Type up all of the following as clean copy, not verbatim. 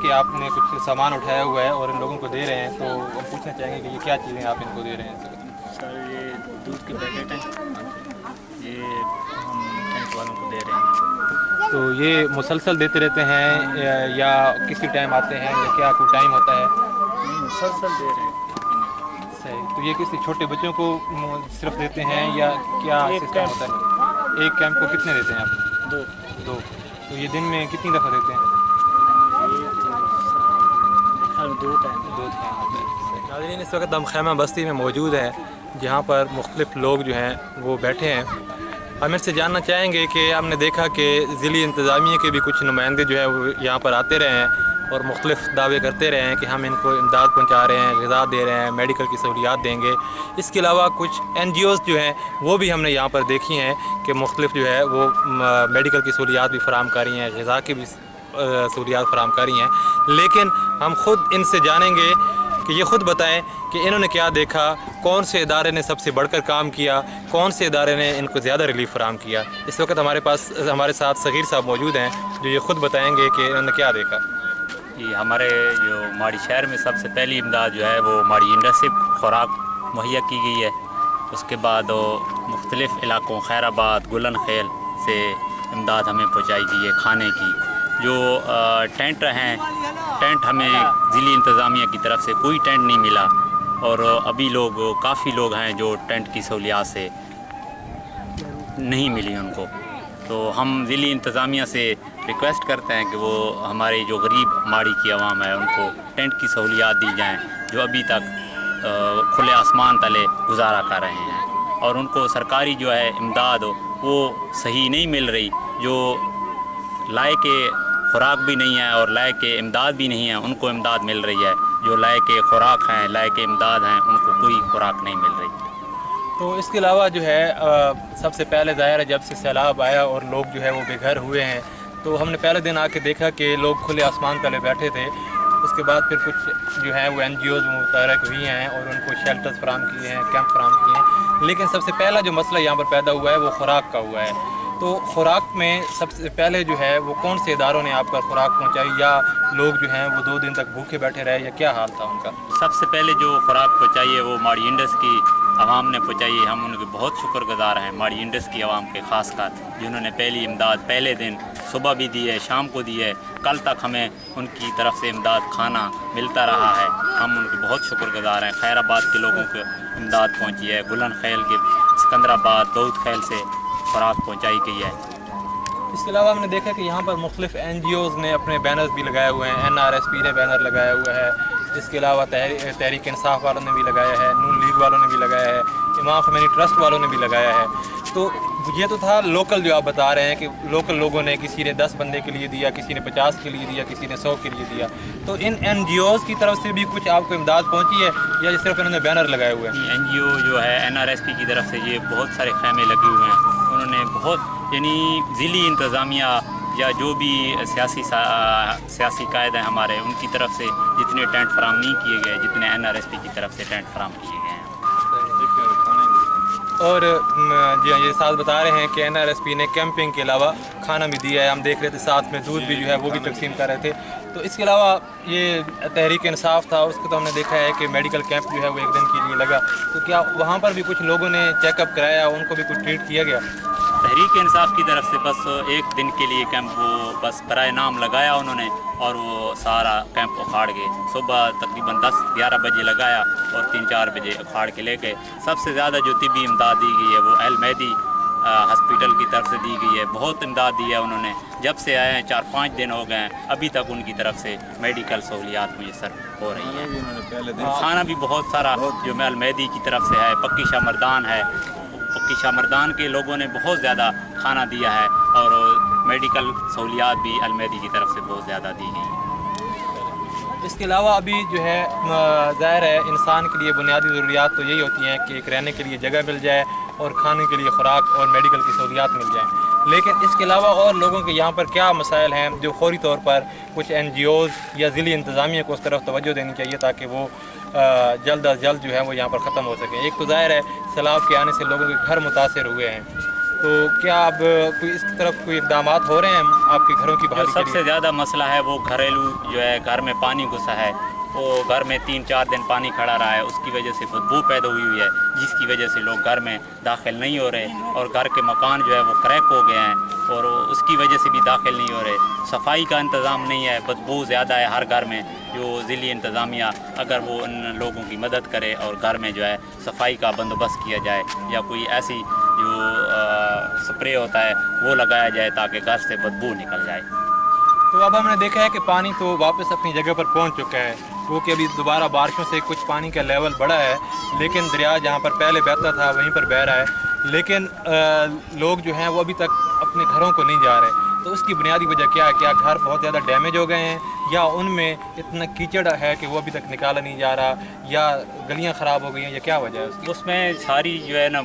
कि आपने कुछ सामान उठाया हुआ है और इन लोगों को दे रहे हैं, तो हम पूछना चाहेंगे कि ये क्या चीज़ें आप इनको दे रहे हैं? सर ये दूध के पैकेट हैं, ये हम टेंट वालों को दे रहे हैं। तो ये मुसलसल देते रहते हैं या किसी टाइम आते हैं, या क्या कोई टाइम होता है? नहीं, मुसलसल दे रहे हैं। सही। तो ये किसी छोटे बच्चों को सिर्फ देते हैं या क्या सिस्टम होता है? एक कैंप को कितने देते हैं आप? दो। तो ये दिन में कितनी दफ़ा देते हैं? दो टाइम होता है। नाज़रीन, इस वक्त हम खैमा बस्ती में मौजूद हैं, जहाँ पर मुख्तलिफ लोग जो हैं वो बैठे हैं। हम इनसे जानना चाहेंगे कि हमने देखा कि ज़िली इंतज़ामिया के भी कुछ नुमाइंदे जो हैं वो यहाँ पर आते रहे हैं और मुख्तलिफ दावे करते रहे हैं कि हम इनको इमदाद पहुँचा रहे हैं, ग़िज़ा दे रहे हैं, मेडिकल की सहूलियात देंगे। इसके अलावा कुछ NGOs जो हैं वो भी हमने यहाँ पर देखी हैं कि मुख्तलिफ जो है वो मेडिकल की सहूलियात भी फ़राहम कर रही हैं, ग़िज़ा की भी सहूलियात फ़राहम कर रही हैं। लेकिन हम ख़ुद इनसे जानेंगे कि ये ख़ुद बताएं कि इन्होंने क्या देखा, कौन से इदारे ने सबसे बढ़कर काम किया, कौन से इदारे ने इनको ज़्यादा रिलीफ फराहम किया। इस वक्त हमारे साथ सग़ीर साहब मौजूद हैं जो ये ख़ुद बताएंगे कि इन्होंने क्या देखा। कि हमारे जो माड़ी शहर में सबसे पहली इमदाद जो है वो माड़ी इंडस्ट्री खुराक मुहैया की गई है। उसके बाद मुख्तलिफ़ इलाक़ों खैराबाद, गुलन खेल से इमदाद हमें पहुँचाई गई है खाने की। जो टेंट हैं, टेंट हमें ज़िली इंतज़ामिया की तरफ से कोई टेंट नहीं मिला, और अभी काफ़ी लोग हैं जो टेंट की सहूलियात से नहीं मिली उनको। तो हम ज़िली इंतज़ामिया से रिक्वेस्ट करते हैं कि वो हमारे जो गरीब माड़ी की आवाम है उनको टेंट की सहूलियात दी जाएँ, जो अभी तक खुले आसमान तले गुजारा कर रहे हैं, और उनको सरकारी जो है इमदाद वो सही नहीं मिल रही। जो लायक खुराक भी नहीं है और लायक इमदाद भी नहीं है, उनको इमदाद मिल रही है। जो लायक खुराक हैं, लायक इमदाद हैं, उनको कोई खुराक नहीं मिल रही। तो इसके अलावा जो है सबसे पहले ज़ाहिर है जब से सैलाब आया और लोग जो है वो बेघर हुए हैं, तो हमने पहले दिन आके देखा कि लोग खुले आसमान तले बैठे थे। उसके बाद फिर कुछ जो है वो NGOs मुतहरक हुई हैं और उनको शेल्टर्स फराहम किए हैं, कैंप फराहम किए हैं। लेकिन सबसे पहला जो मसला यहाँ पर पैदा हुआ है वो खुराक का हुआ है। तो खुराक में सबसे पहले जो है वो कौन से इदारों ने आपका खुराक पहुँचाई, या लोग जो हैं वो 2 दिन तक भूखे बैठे रहे, या क्या हाल था उनका? सबसे पहले जो खुराक पहुँचाई है वो माड़ी इंडस की आवाम ने पहुँचाई है। हम उनके बहुत शुक्रगुजार हैं, माड़ी इंडस की आवाम के ख़ास कर, जिन्होंने पहली इमदाद पहले दिन सुबह भी दी है, शाम को दी है। कल तक हमें उनकी तरफ से इमदाद खाना मिलता रहा है, हम उनके बहुत शुक्रगुजार हैं। खैराबाद के लोगों को इमदाद पहुँची है, गुलन खेल के, सिकंदराबाद, दाऊद खेल से खुराक पहुँचाई गई है। इसके अलावा हमने देखा कि यहाँ पर मुख्तलिफ NGOs ने अपने बैनर्स भी लगाए हुए हैं। NRSP ने बैनर लगाया हुआ है, इसके अलावा तहरीक इंसाफ वालों ने भी लगाया है, नून लीग वालों ने भी लगाया है, इमाम ख़मैनी ट्रस्ट वालों ने भी लगाया है। तो ये तो था लोकल, जो आप बता रहे हैं कि लोकल लोगों ने, किसी ने 10 बंदे के लिए दिया, किसी ने 50 के लिए दिया, किसी ने 100 के लिए दिया। तो इन NGOs की तरफ से भी कुछ आपको इमदाद पहुँची है, या सिर्फ इन्होंने बैनर लगाए हुए हैं? NGO जो है NRSP की तरफ से ये बहुत सारे खैमे लगे हुए हैं। उन्होंने बहुत, यानी ज़िली इंतज़ामिया या जो भी सियासी कायद हैं हमारे, उनकी तरफ से जितने टेंट फराहम नहीं किए गए, जितने NRSP की तरफ से टेंट फराहम किए गए हैं। और जी हाँ, ये साथ बता रहे हैं कि NRSP ने कैंपिंग के अलावा खाना भी दिया है। हम देख रहे थे साथ में दूध भी जो है वो भी तकसीम कर रहे थे। तो इसके अलावा ये तहरीक इंसाफ था, उसको तो हमने देखा है कि मेडिकल कैंप जो है वो 1 दिन के लिए लगा। तो क्या वहाँ पर भी कुछ लोगों ने चेकअप कराया, उनको भी कुछ ट्रीट किया गया? तहरीक इंसाफ की तरफ से बस 1 दिन के लिए कैंप वो बस बराए नाम लगाया उन्होंने, और वो सारा कैंप उखाड़ गए। सुबह तकरीबन 10-11 बजे लगाया और 3-4 बजे उखाड़ के ले गए। सबसे ज़्यादा जो तिबी इमदाद दी गई है वो अल मेहदी हॉस्पिटल की तरफ से दी गई है। बहुत इमदाद दी है उन्होंने, जब से आए हैं 4-5 दिन हो गए हैं, अभी तक उनकी तरफ से मेडिकल सहूलियात मुयसर हो रही हैं। खाना भी बहुत सारा जो अल मेहदी की तरफ से है, पक्की शामर्दान है, पक्की शामर्दान के लोगों ने बहुत ज़्यादा खाना दिया है, और मेडिकल सहूलियात भी अल मेहदी की तरफ से बहुत ज़्यादा दी गई हैं। इसके अलावा अभी जो है ज़ाहिर है इंसान के लिए बुनियादी ज़रूरियात तो यही होती हैं कि एक रहने के लिए जगह मिल जाए और खाने के लिए खुराक और मेडिकल की सहूलियात मिल जाएँ। लेकिन इसके अलावा और लोगों के यहाँ पर क्या मसाइल हैं जो फौरी तौर पर कुछ NGOs या ज़िली इंतज़ामिया को उस तरफ तवज्जो देनी चाहिए ताकि वो जल्द अज जल्द जो है वो यहाँ पर ख़त्म हो सके? एक तो ज़ाहिर है सैलाब के आने से लोगों के घर मुतासर हुए हैं, تو کیا اب کوئی اس طرف کوئی اقدامات ہو رہے ہیں آپ کے گھروں کی جو بحالی کے سب لیے؟ سے زیادہ مسئلہ ہے وہ گھریلو جو ہے، گھر میں پانی گھسا ہے، وہ گھر میں 3-4 دن پانی کھڑا رہا ہے، اس کی وجہ سے بدبو پیدا ہوئی ہے، جس کی وجہ سے لوگ گھر میں داخل نہیں ہو رہے، اور گھر کے مکان جو ہے وہ کریک ہو گئے ہیں اور اس کی وجہ سے بھی داخل نہیں ہو رہے۔ صفائی کا انتظام نہیں ہے، بدبو زیادہ ہے ہر گھر میں۔ جو ضلعی انتظامیہ اگر وہ ان لوگوں کی مدد کرے اور گھر میں جو ہے صفائی کا بندوبست کیا جائے، یا کوئی ایسی جو سپرے ہوتا ہے وہ لگایا جائے تاکہ گھر سے بدبو نکل جائے۔ تو اب ہم نے دیکھا ہے کہ پانی تو واپس اپنی جگہ پر پہنچ چکا ہے، وہ کہ ابھی دوبارہ بارشوں سے کچھ پانی کا لیول بڑھا ہے، لیکن دریا جہاں پر پہلے بہتا تھا وہیں پر بہہ رہا ہے، لیکن لوگ جو ہیں وہ ابھی تک اپنے گھروں کو نہیں جا رہے۔ تو اس کی بنیادی وجہ کیا ہے؟ کیا گھر بہت زیادہ ڈیمیج ہو گئے ہیں، یا ان میں اتنا کیچڑ ہے کہ وہ ابھی تک نکالا نہیں جا رہا، یا گلیاں خراب ہو گئی ہیں، یا کیا وجہ ہے اس کی؟ اس میں ساری جو ہے نا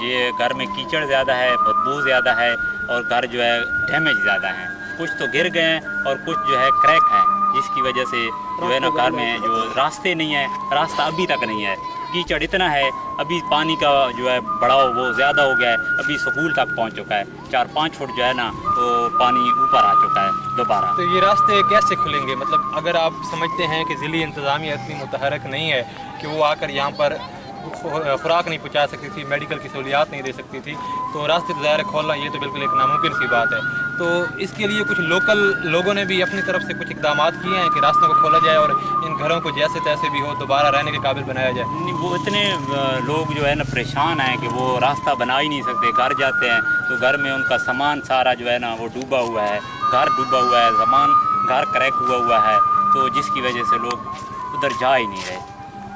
یہ گھر میں کیچڑ زیادہ ہے، بدبو زیادہ ہے، اور گھر جو ہے ڈیمیج زیادہ ہیں۔ کچھ تو گر گئے ہیں اور کچھ جو ہے کریک ہیں، جس کی وجہ سے جو ہے نا گھر میں جو راستے نہیں ہیں، راستہ ابھی تک نہیں ہے۔ کیچڑ اتنا ہے، ابھی پانی کا جو ہے بڑھاؤ وہ زیادہ ہو گیا ہے، ابھی سکول تک پہنچ چکا ہے، 4-5 فٹ جو ہے نا وہ پانی اوپر آ چکا ہے دوبارہ۔ تو یہ راستے کیسے کھلیں گے؟ مطلب اگر آپ سمجھتے ہیں کہ ضلعی انتظامیہ اتنی متحرک نہیں ہے کہ وہ آ کر یہاں پر خوراک نہیں پہنچا سکتی تھی، میڈیکل کی سہولیات نہیں دے سکتی تھی، تو راستے تو ظاہر کھولنا یہ تو بالکل ایک ناممکن سی بات ہے۔ تو اس کے لیے کچھ لوکل لوگوں نے بھی اپنی طرف سے کچھ اقدامات کیے ہیں کہ راستوں کو کھولا جائے اور ان گھروں کو جیسے تیسے بھی ہو دوبارہ رہنے کے قابل بنایا جائے؟ نہیں، وہ اتنے لوگ جو ہے نا پریشان ہیں کہ وہ راستہ بنا ہی نہیں سکتے، گھر جاتے ہیں تو گھر میں ان کا سامان سارا جو ہے نا وہ ڈوبا ہوا ہے، گھر ڈوبا ہوا ہے، سامان گھر کریک ہوا ہے، تو جس کی وجہ سے لوگ ادھر جا ہی نہیں رہے۔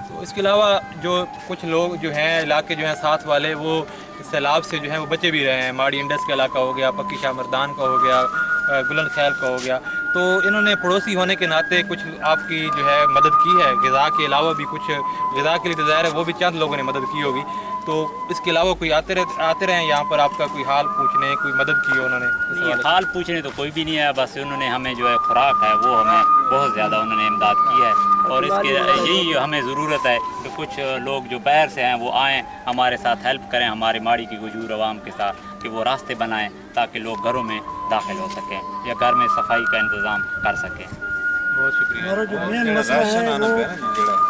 تو اس کے علاوہ جو کچھ لوگ جو ہیں علاقے جو ہیں ساتھ والے، وہ سیلاب سے جو ہیں وہ بچے بھی رہے ہیں۔ ماڑی انڈس کا علاقہ ہو گیا، پکی شاہ مردان کا ہو گیا، گلن خیل کا ہو گیا، تو انہوں نے پڑوسی ہونے کے ناطے کچھ آپ کی جو ہے مدد کی ہے، غذا کے علاوہ بھی کچھ غذا کے لیے تو ظاہر ہے وہ بھی چند لوگوں نے مدد کی ہوگی، تو اس کے علاوہ کوئی آتے رہے ہیں یہاں پر آپ کا کوئی حال پوچھنے، کوئی مدد کی انہوں نے؟ نہیں، حال پوچھنے تو کوئی بھی نہیں ہے، بس انہوں نے ہمیں جو ہے خوراک ہے وہ ہمیں بہت زیادہ انہوں نے امداد کی ہے، اور اس کے یہی ہمیں ضرورت ہے کہ کچھ لوگ جو باہر سے ہیں وہ آئیں ہمارے ساتھ ہیلپ کریں، ہمارے ماڑی کی گجور عوام کے ساتھ، کہ وہ راستے بنائیں تاکہ لوگ گھروں میں داخل ہو سکیں یا گھر میں صفائی کا انتظام کر سکیں۔ بہت شکریہ۔ ہمارا جو مین مسئلہ ہے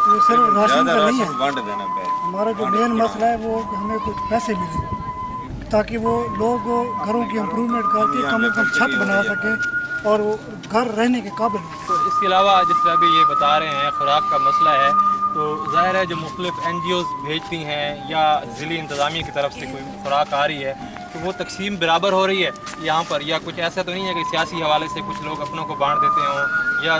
وہ صرف راشن کا نہیں ہے، ہمارا جو مین مسئلہ ہے وہ ہمیں کچھ پیسے ملیں تاکہ وہ لوگ گھروں کی امپرومنٹ کر کے کم از کم چھت بنا سکیں اور وہ گھر رہنے کے قابل ہوں۔ تو اس کے علاوہ جس طرح ابھی یہ بتا رہے ہیں خوراک کا مسئلہ ہے، تو ظاہر ہے جو مختلف NGOs بھیجتی ہیں یا ضلعی انتظامیہ کی طرف سے کوئی خوراک آ رہی ہے تو وہ تقسیم برابر ہو رہی ہے یہاں پر، یا کچھ ایسا تو نہیں ہے کہ سیاسی حوالے سے کچھ لوگ اپنوں کو بانٹ دیتے ہوں، یا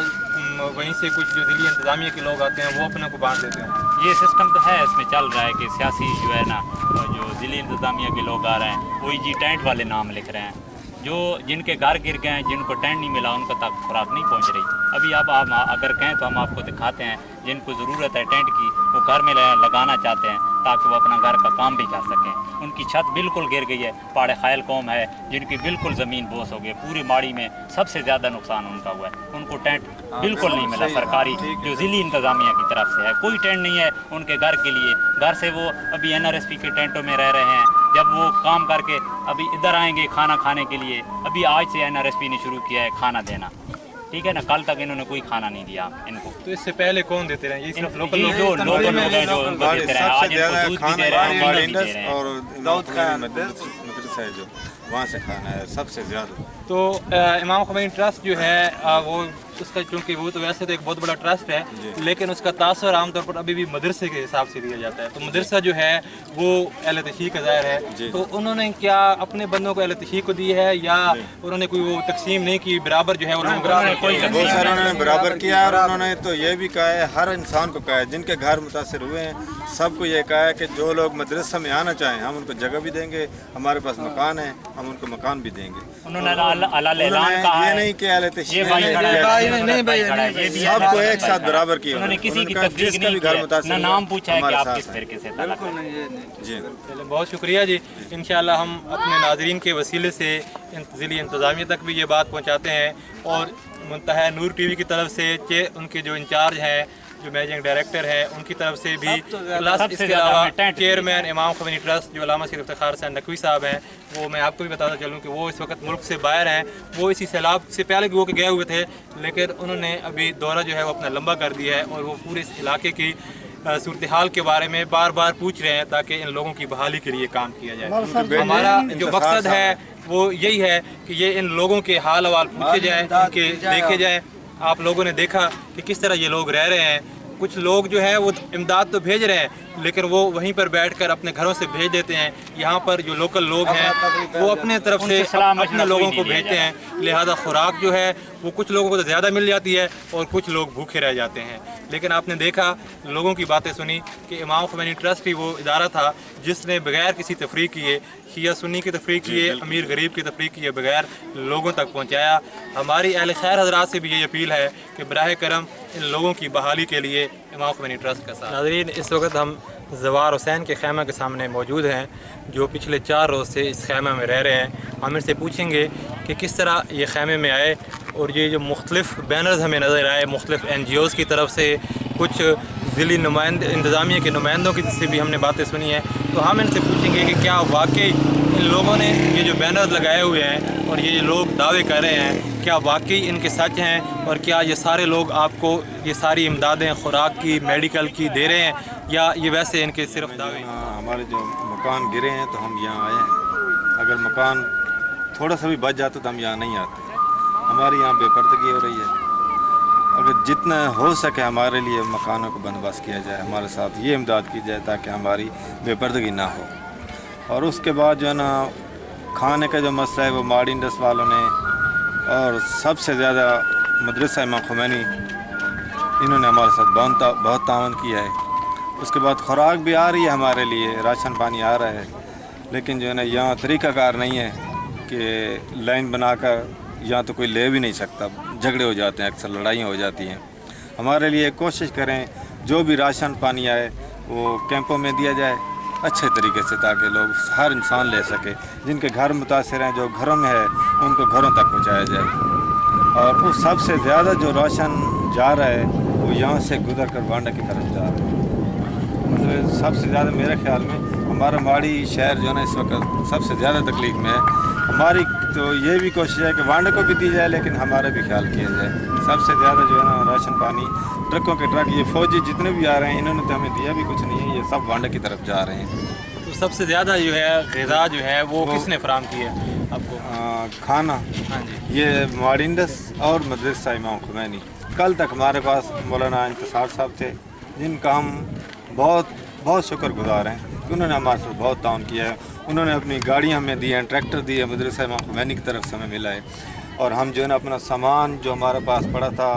وہیں سے کچھ جو ضلعی انتظامیہ کے لوگ آتے ہیں وہ اپنوں کو بانٹ دیتے ہیں؟ یہ سسٹم تو ہے، اس میں چل رہا ہے کہ سیاسی جو ہے نا جو ضلعی انتظامیہ کے لوگ آ رہے ہیں وہی جی ٹینٹ والے نام لکھ رہے ہیں، جو جن کے گھر گر گئے ہیں، جن کو ٹینٹ نہیں ملا ان کو تک خوراک نہیں پہنچ رہی۔ ابھی آپ اگر کہیں تو ہم آپ کو دکھاتے ہیں، جن کو ضرورت ہے ٹینٹ کی وہ گھر میں لگانا چاہتے ہیں تاکہ وہ اپنا گھر کا کام بھی کر سکیں۔ ان کی چھت بالکل گر گئی ہے، پہاڑ خیل قوم ہے جن کی بالکل زمین بوس ہو گئی، پوری ماڑی میں سب سے زیادہ نقصان ان کا ہوا ہے، ان کو ٹینٹ بالکل نہیں ملا سرکاری جو ضلعی انتظامیہ کی طرف سے ہے، کوئی ٹینٹ نہیں ہے ان کے گھر کے لیے۔ گھر سے وہ ابھی NRSP کے ٹینٹوں میں رہ رہے ہیں، جب وہ کام کر کے ابھی ادھر آئیں گے کھانا کھانے کے لیے، ابھی آج سے NRSP نے شروع کیا ہے کھانا دینا، ٹھیک ہے نا، کل تک انہوں نے کوئی کھانا نہیں دیا ان کو۔ تو اس سے پہلے کون دیتے رہے؟ یہ صرف لوکل یہ جو لوکل لوگ ہیں جو ان کو دیتے رہے ہیں، آج ان کو دودھ بھی دے رہے ہیں، ماڑی بھی دے رہے ہیں۔ اور داؤد خان مدرسہ ہے جو وہاں سے کھانا ہے سب سے زیادہ۔ تو امام خمینی ٹرسٹ جو ہے وہ اس کا چونکہ وہ تو ویسے تو ایک بہت بڑا ٹرسٹ ہے، لیکن اس کا تاثر عام طور پر ابھی بھی مدرسے کے حساب سے دیا جاتا ہے، تو مدرسہ جو ہے وہ اہل تشیع کا ظاہر ہے، تو انہوں نے کیا اپنے بندوں کو اہل تشیع کو دی ہے یا انہوں نے کوئی وہ تقسیم نہیں کی، برابر جو ہے انہوں نے بہت سارے انہوں نے برابر کیا، اور انہوں نے تو یہ بھی کہا ہے ہر انسان کو کہا ہے جن کے گھر متاثر ہوئے ہیں سب کو یہ کہا ہے کہ جو لوگ مدرسہ میں آنا چاہیں ہم ان کو جگہ بھی دیں گے، ہمارے پاس مکان ہے ہم ان کو مکان بھی دیں گے۔ انہوں نے اعلان کہا یہ ہے، نہیں کہ اہل تشیع یہ بھائی کھڑا ہے، سب کو ایک ساتھ برابر کیا، انہوں نے کسی کی تفریق نہیں کیا، نہ نام پوچھا ہے کہ آپ کس فرقے سے تعلق ہے۔ جی بہت شکریہ جی، انشاءاللہ ہم اپنے ناظرین کے وسیلے سے ضلعی انتظامیہ تک بھی یہ بات پہنچاتے ہیں، اور मुंतहा नूर टीवी की तरफ से उनके जो इंचार्ज हैं, जो मैनेजिंग डायरेक्टर है, उनकी तरफ से भी, प्लस इसके अलावा चेयरमैन इमाम ख़ुमैनी ट्रस्ट जो अल्लामा सैयद इफ्तिखार हुसैन नकवी साहब हैं, वो मैं आपको भी बताता चलूँ कि वो इस वक्त मुल्क से बाहर हैं। वो इसी सैलाब से पहले भी वो गए हुए थे, लेकिन उन्होंने अभी दौरा जो है वो अपना लंबा कर दिया है और वो पूरे इस इलाके की सूरत हाल के बारे में बार बार पूछ रहे हैं ताकि इन लोगों की बहाली के लिए काम किया जाए। हमारा जो मकसद है वो यही है कि ये इन लोगों के हाल अहवाल पूछे जाएँ, इनके देखे जाएँ। आप लोगों ने देखा कि किस तरह ये लोग रह रहे हैं। कुछ लोग जो है वो इमदाद तो भेज रहे हैं, लेकिन वो वहीं पर बैठकर अपने घरों से भेज देते हैं। यहाँ पर जो लोकल लोग हैं वो अपने तरफ से अपने लोगों को भेजते हैं, लिहाजा खुराक जो है वो कुछ लोगों को तो ज़्यादा मिल जाती है और कुछ लोग भूखे रह जाते हैं। लेकिन आपने देखा, लोगों की बातें सुनी कि इमाम ख़ुमैनी ट्रस्ट ही वो इदारा था जिसने बगैर किसी तफरीक किए, शिया सुन्नी की तफरीक किए, अमीर गरीब की तफरीक किए बगैर लोगों तक पहुँचाया। हमारी अहले खैर हज़रात से भी ये अपील है कि बराह करम इन लोगों की बहाली के लिए इमाम ख़ुमैनी ट्रस्ट का साथ। नाज़रीन, इस वक्त हम ज़वार हुसैन के खैमा के सामने मौजूद हैं, जो पिछले 4 रोज़ से इस खैमा में रह रहे हैं। हम इनसे पूछेंगे कि किस तरह ये खैमे में आए और ये जो मुख्तलिफ़ बैनर्स हमें नज़र आए मुख्तलिफ़ NGOs की तरफ से, कुछ ज़िली इंतज़ामिया के नुमाइंदों की से भी हमने बातें सुनी हैं। तो हम इनसे पूछेंगे कि क्या वाकई इन लोगों ने ये जो बैनर्स लगाए हुए हैं और ये लोग दावे कर रहे हैं, क्या वाकई इनके सच हैं और क्या ये सारे लोग आपको ये सारी इमदादें खुराक की, मेडिकल की दे रहे हैं या ये वैसे इनके सिर्फ दावे? हमारे जो मकान गिरे हैं तो हम यहाँ आए हैं। अगर मकान थोड़ा सा भी बच जाता तो हम यहाँ नहीं आते। हमारी यहाँ बेपर्दगी हो रही है। अगर जितना हो सके हमारे लिए मकानों का बंदोबस्त किया जाए, हमारे साथ ये इमदाद की जाए ताकि हमारी बेपर्दगी ना हो। और उसके बाद जो है ना, खाने का जो मसला है वो माड़ी इंडस्ट वालों ने और सबसे ज़्यादा मदरसा इमाम ख़ुमैनी, इन्होंने हमारे साथ बहुत तावन किया है। उसके बाद खुराक भी आ रही है हमारे लिए, राशन पानी आ रहा है, लेकिन जो है ना यहाँ तरीक़ाकार नहीं है कि लाइन बनाकर यहाँ तो कोई ले भी नहीं सकता। झगड़े हो जाते हैं, अक्सर लड़ाइयाँ हो जाती हैं। हमारे लिए कोशिश करें जो भी राशन पानी आए वो कैंपों में दिया जाए अच्छे तरीके से, ताकि लोग हर इंसान ले सके। जिनके घर मुतासर हैं, जो घरों में है, उनको घरों तक पहुँचाया जाए। और उस सबसे ज़्यादा जो राशन जा रहा है वो यहाँ से गुजर कर वांडा की तरफ जा रहा है। मतलब सबसे ज़्यादा मेरे ख्याल में हमारा माड़ी शहर जो है ना इस वक्त सबसे ज़्यादा तकलीफ़ में है। हमारी तो ये भी कोशिश है कि वांडे को भी दी जाए, लेकिन हमारा भी ख्याल किया जाए। सबसे ज़्यादा जो है ना राशन पानी, ट्रकों के ट्रक, ये फौजी जितने भी आ रहे हैं, इन्होंने तो हमें दिया भी कुछ नहीं है, ये सब वांडे की तरफ जा रहे हैं। तो सबसे ज़्यादा जो है ग़िज़ा जो है वो किसने फराम किया आपको? खाना, हाँ जी, ये माड़ी इंडस्ट और मदरसा इमाम ख़ुमैनी। कल तक हमारे पास मौलाना इंतसार साहब थे, जिनका हम बहुत शुक्रगुजार हैं कि उन्होंने हमारे साथ बहुत ताउन किया है। उन्होंने अपनी गाड़ियाँ हमें दी हैं, ट्रैक्टर दिए, मदरसा इमाम ख़ुमैनी की तरफ से हमें मिला है। और हम जो है ना अपना सामान जो हमारे पास पड़ा था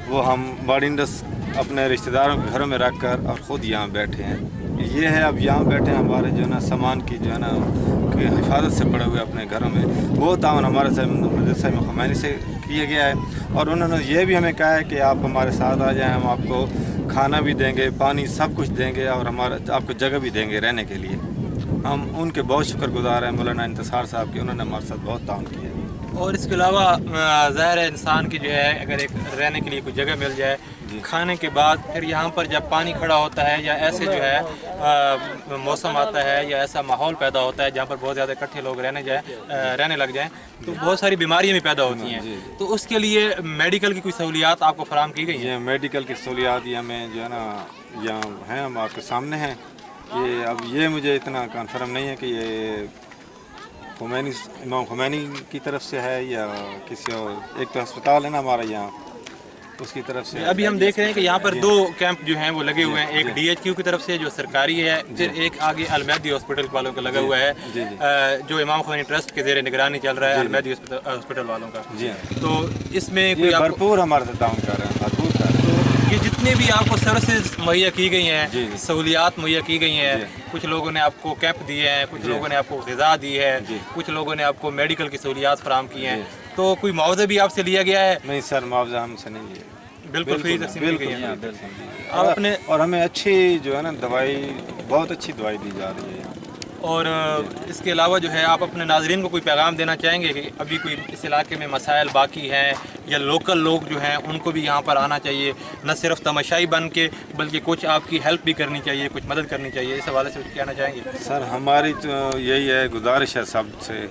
वो हम माड़ी इंडस्ट अपने रिश्तेदारों के घरों में रख कर और ख़ुद यहाँ बैठे हैं। ये है, अब यहाँ बैठे हैं, हमारे जो है ना सामान की जो है ना कि हिफाजत से पड़े हुए अपने घरों में, वो ताउन हमारे से मदरसा इमाम ख़ुमैनी से किया गया है। और उन्होंने ये भी हमें कहा है कि आप हमारे साथ आ जाएं, हम आपको खाना भी देंगे, पानी सब कुछ देंगे और आपको जगह भी देंगे रहने के लिए। हम उनके बहुत शुक्रगुजार हैं, मौलाना इंतसार साहब के, उन्होंने हमारे साथ बहुत ताउन किया है। और इसके अलावा ज़ाहिर है इंसान की जो है अगर एक रहने के लिए कोई जगह मिल जाए, खाने के बाद फिर यहाँ पर जब पानी खड़ा होता है या ऐसे जो है मौसम आता है या ऐसा माहौल पैदा होता है जहाँ पर बहुत ज़्यादा इकट्ठे लोग रहने लग जाएं, तो बहुत सारी बीमारियाँ भी पैदा होती हैं। तो उसके लिए मेडिकल की कोई सहूलियात आपको फराहम की गई है? मेडिकल की सहूलियात ये हमें जो है ना यहाँ हैं, हम आपके सामने हैं। ये अब ये मुझे इतना कन्फर्म नहीं है कि ये इमाम ख़ुमैनी की तरफ से है या किसी और। एक तो अस्पताल है ना हमारा यहाँ, उसकी तरफ से। अभी हम देख रहे हैं कि यहाँ पर 2 कैंप जो हैं वो लगे हुए हैं, एक DHQ की तरफ से जो सरकारी है, फिर एक आगे अलमैदी हॉस्पिटल वालों का लगा हुआ है जो इमाम ख़ुमैनी ट्रस्ट के ज़ेरे निगरानी चल रहा है, अलमैदी हॉस्पिटल वालों का। तो इसमें कोई भरपूर हमारे साथ ताउन कर रहे हैं, भरपूर कर रहे हैं। ये जितनी भी आपको सर्विसेज मुहैया की गई हैं, सहूलियात मुहैया की गई हैं, कुछ लोगों ने आपको कैंप दिए हैं, कुछ लोगों ने आपको ग़िज़ा दी है, कुछ लोगों ने आपको मेडिकल की सहूलियात फराहम की हैं, तो कोई मुआवजा भी आपसे लिया गया है? नहीं सर, मुआवजा हमसे नहीं लिया, बिल्कुल फ्री तकसीम की गई है। और हमें अच्छी जो है ना दवाई, बहुत अच्छी दवाई दी जा रही है। اور اس کے علاوہ جو ہے آپ اپنے ناظرین کو کوئی پیغام دینا چاہیں گے کہ ابھی کوئی اس علاقے میں مسائل باقی ہیں یا لوکل لوگ جو ہیں ان کو بھی یہاں پر آنا چاہیے، نہ صرف تماشائی بن کے بلکہ کچھ آپ کی ہیلپ بھی کرنی چاہیے، کچھ مدد کرنی چاہیے، اس حوالے سے کچھ کہنا چاہیں گے؟ سر ہماری تو یہی ہے گزارش ہے سب سے،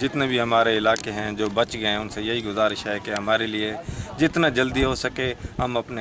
جتنے بھی ہمارے علاقے ہیں جو بچ گئے ہیں ان سے یہی گزارش ہے کہ ہمارے لیے جتنا جلدی ہو سکے ہم اپنے